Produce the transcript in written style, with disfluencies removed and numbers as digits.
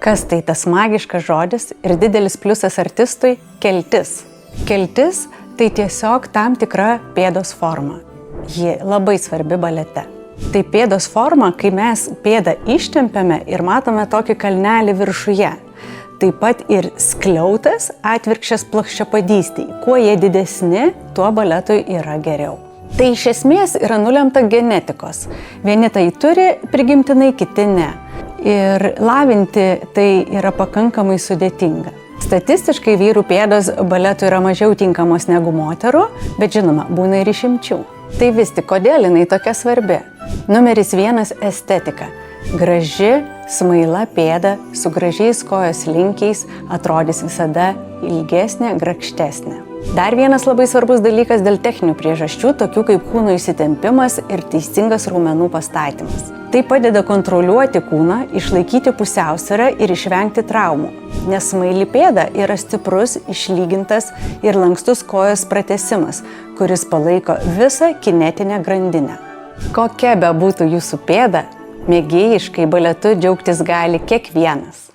Kas tai tas magiškas žodis ir didelis pliusas artistui – keltis. Keltis – tai tiesiog tam tikra pėdos forma. Ji labai svarbi balete. Tai pėdos forma, kai mes pėdą ištempiame ir matome tokį kalnelį viršuje. Taip pat ir skliautas atvirkščias plokščiapadystei. Kuo jie didesni, tuo baletui yra geriau. Tai iš esmės yra nulemta genetikos. Vieni tai turi prigimtinai, kiti ne. Ir lavinti tai yra pakankamai sudėtinga. Statistiškai vyrų pėdos baletui yra mažiau tinkamos negu moterų, bet žinoma, būna ir išimčių. Tai vis tik kodėl jinai tokia svarbi? Numeris 1 – estetika. Graži, smaila pėda su gražiais kojos linkiais atrodys visada ilgesnė, grakštesnė. Dar vienas labai svarbus dalykas dėl techninių priežasčių, tokių kaip kūno įsitempimas ir teisingas raumenų pastatymas. Tai padeda kontroliuoti kūną, išlaikyti pusiausvyrą ir išvengti traumų, nes smaili pėda yra stiprus, išlygintas ir lankstus kojos pratęsimas, kuris palaiko visą kinetinę grandinę. Kokia bebūtų jūsų pėda, mėgėjiškai baletu džiaugtis gali kiekvienas.